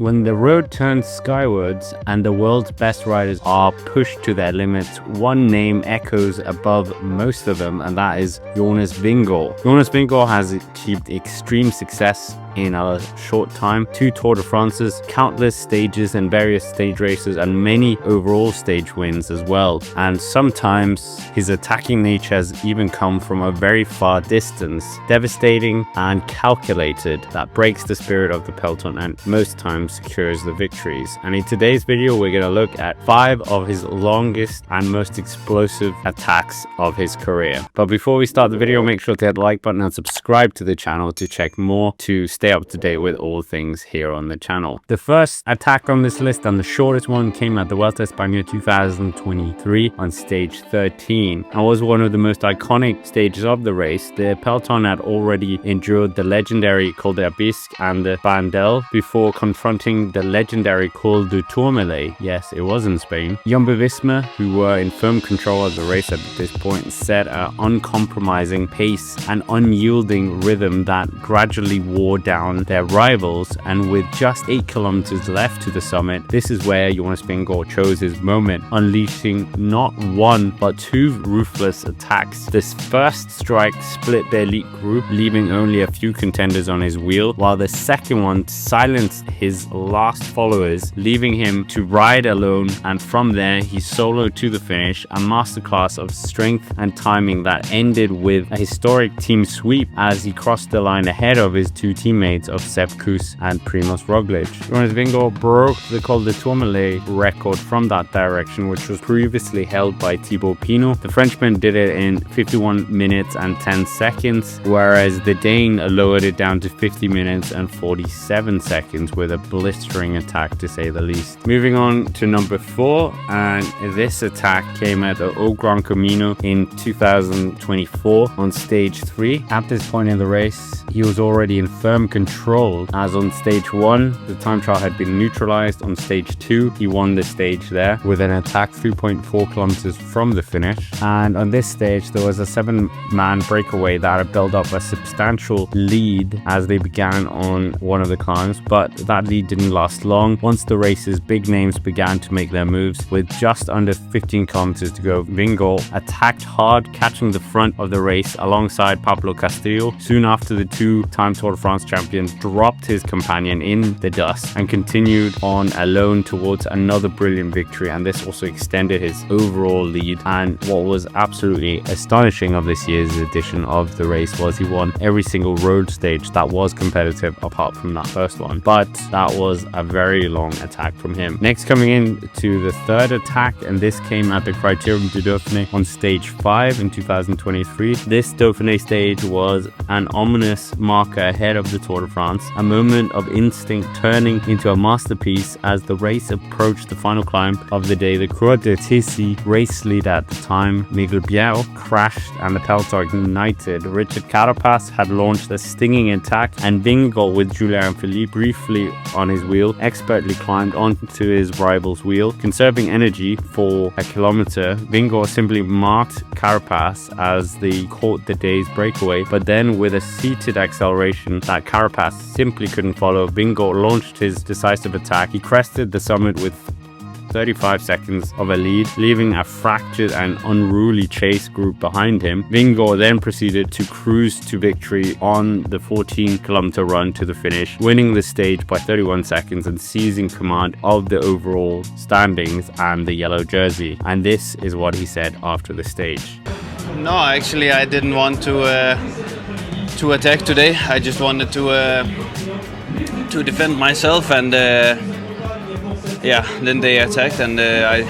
When the road turns skywards and the world's best riders are pushed to their limits, one name echoes above most of them, and that is Jonas Vingegaard. Jonas Vingegaard has achieved extreme success in a short time: 2 Tour de France's, countless stages and various stage races, and many overall stage wins as well. And sometimes his attacking nature has even come from a very far distance, devastating and calculated, that breaks the spirit of the peloton and most times secures the victories. And in today's video, we're going to look at 5 of his longest and most explosive attacks of his career. But before we start the video, make sure to hit the like button and subscribe to the channel to check more, to stay up to date with all things here on the channel. The first attack on this list, and the shortest one, came at the Vuelta España 2023 on stage 13 and was one of the most iconic stages of the race. The peloton had already endured the legendary Col de Basque and the Bandel before confronting the legendary Col du Tourmalet. Yes, it was in Spain. Jumbo-Visma, who were in firm control of the race at this point, set an uncompromising pace and unyielding rhythm that gradually wore down their rivals, and with just 8 kilometers left to the summit, this is where Jonas Vingegaard chose his moment, unleashing not 1 but 2 ruthless attacks. This first strike split the elite group, leaving only a few contenders on his wheel, while the second one silenced his last followers, leaving him to ride alone, and from there he soloed to the finish, a masterclass of strength and timing that ended with a historic team sweep as he crossed the line ahead of his 2 teammates of Sepp Kuss and Primož Roglic. Jonas Vingegaard broke the Col de Tourmalet record from that direction, which was previously held by Thibaut Pinot. The Frenchman did it in 51 minutes and 10 seconds, whereas the Dane lowered it down to 50 minutes and 47 seconds with a blistering attack, to say the least. Moving on to number 4, and this attack came at the Gran Camiño in 2024 on stage 3. At this point in the race, he was already in firm control, as on stage 1 the time trial had been neutralized. On stage 2 he won the stage there with an attack 3.4 kilometers from the finish, and on this stage there was a 7-man breakaway that had built up a substantial lead as they began on one of the climbs, but that lead didn't last long. Once the race's big names began to make their moves, with just under 15 kilometers to go, Vingegaard attacked hard, catching the front of the race alongside Pablo Castillo. Soon after, the 2-time Tour de France champion dropped his companion in the dust and continued on alone towards another brilliant victory, and this also extended his overall lead. And what was absolutely astonishing of this year's edition of the race was he won every single road stage that was competitive apart from that first one, but that was a very long attack from him. Next, coming in to the third attack, and this came at the Critérium du Dauphiné on stage 5 in 2023. This Dauphiné stage was an ominous marker ahead of the Tour de France, a moment of instinct turning into a masterpiece as the race approached the final climb of the day. The Croix de Tissy race leader at the time, Miguel Biel, crashed and the peloton ignited. Richard Carapaz had launched a stinging attack, and Vingegaard, with Julian Philippe briefly on his wheel, expertly climbed onto his rival's wheel. Conserving energy for a kilometer, Vingegaard simply marked Carapaz as they caught the day's breakaway, but then with a seated acceleration that Carapaz simply couldn't follow, Vingegaard launched his decisive attack. He crested the summit with 35 seconds of a lead, leaving a fractured and unruly chase group behind him. Vingegaard then proceeded to cruise to victory on the 14-kilometer run to the finish, winning the stage by 31 seconds and seizing command of the overall standings and the yellow jersey. And this is what he said after the stage. No, actually I didn't want to attack today. I just wanted to defend myself, and then they attacked, and I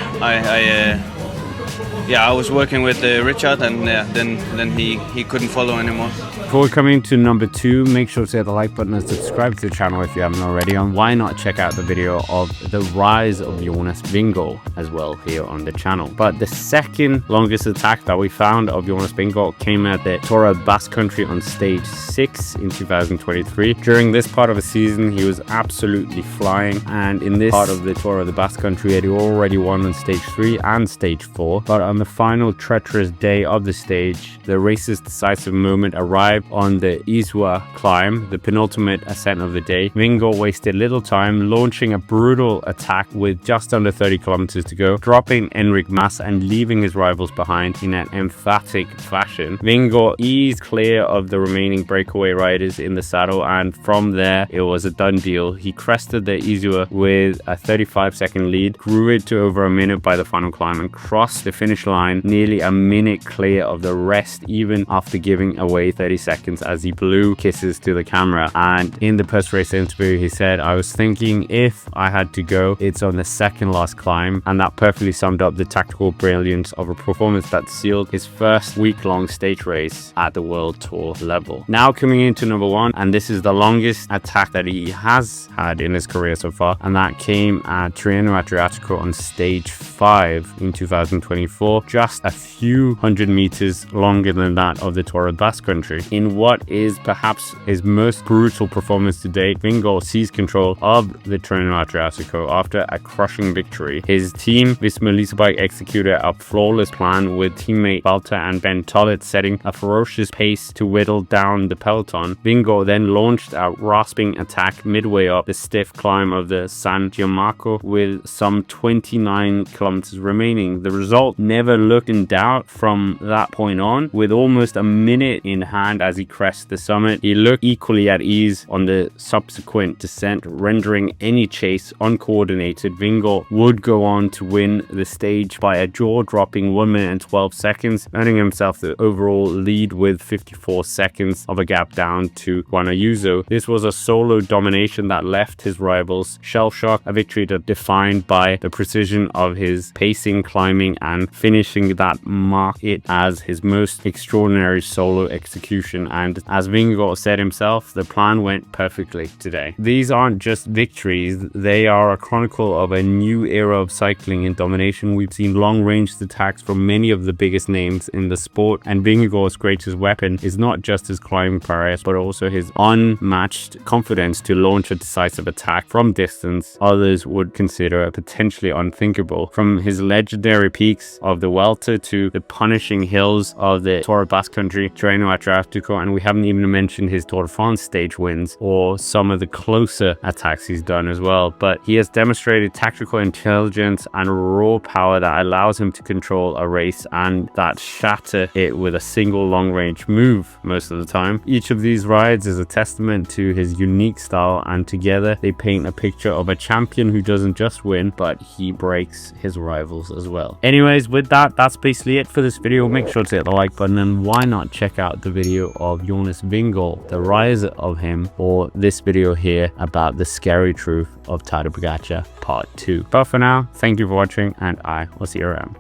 was working with Richard, and then he couldn't follow anymore. Before coming to number 2, make sure to hit the like button and subscribe to the channel if you haven't already, and why not check out the video of the rise of Jonas Vingegaard as well here on the channel. But the second longest attack that we found of Jonas Vingegaard came at the Tour of Basque Country on stage 6 in 2023. During this part of the season he was absolutely flying, and in this part of the Tour of the Basque Country he had already won on stage 3 and stage 4, but on the final treacherous day of the stage, the race's decisive moment arrived on the Isua climb, the penultimate ascent of the day. Vingegaard wasted little time, launching a brutal attack with just under 30 kilometers to go, dropping Enric Mas and leaving his rivals behind in an emphatic fashion. Vingegaard eased clear of the remaining breakaway riders in the saddle, and from there it was a done deal. He crested the Isua with a 35-second lead, grew it to over a minute by the final climb, and crossed the finish line nearly a minute clear of the rest, even after giving away 30 seconds as he blew kisses to the camera. And in the post-race interview, he said, "I was thinking if I had to go, it's on the second last climb," and that perfectly summed up the tactical brilliance of a performance that sealed his first week-long stage race at the World Tour level. Now coming into number one, and this is the longest attack that he has had in his career so far, and that came at Tirreno-Adriatico on stage 5 in 2024, just a few hundred meters longer than that of the Tour of Basque country. In what is perhaps his most brutal performance to date, Vingegaard seized control of the Tirreno-Adriatico after a crushing victory. His team, Visma Leasebike, executed a flawless plan with teammate Vuelta and Ben Tollett setting a ferocious pace to whittle down the peloton. Vingegaard then launched a rasping attack midway up the stiff climb of the San Giammarco with some 29 kilometers remaining. The result never looked in doubt from that point on. With almost a minute in hand as he crested the summit, he looked equally at ease on the subsequent descent, rendering any chase uncoordinated. Vingegaard would go on to win the stage by a jaw-dropping 1 minute and 12 seconds, earning himself the overall lead with 54 seconds of a gap down to Juan Ayuso. This was a solo domination that left his rivals shell-shocked, a victory that defined by the precision of his pacing, climbing, and finishing that marked it as his most extraordinary solo execution. And as Vingegaard said himself, the plan went perfectly today. These aren't just victories, they are a chronicle of a new era of cycling and domination. We've seen long-range attacks from many of the biggest names in the sport, and Vingegaard's greatest weapon is not just his climbing prowess, but also his unmatched confidence to launch a decisive attack from distance others would consider potentially unthinkable. From his legendary peaks of the Vuelta to the punishing hills of the Tour of Basque country, Tirreno-Adriatico, and we haven't even mentioned his Tour de France stage wins or some of the closer attacks he's done as well. But he has demonstrated tactical intelligence and raw power that allows him to control a race and that shatter it with a single long-range move most of the time. Each of these rides is a testament to his unique style, and together they paint a picture of a champion who doesn't just win, but he breaks his rivals as well. Anyways, with that, that's basically it for this video. Make sure to hit the like button, and why not check out the video of Jonas Vingegaard, the rise of him, or this video here about the scary truth of Tadej Pogačar part 2. But for now, thank you for watching, and I will see you around.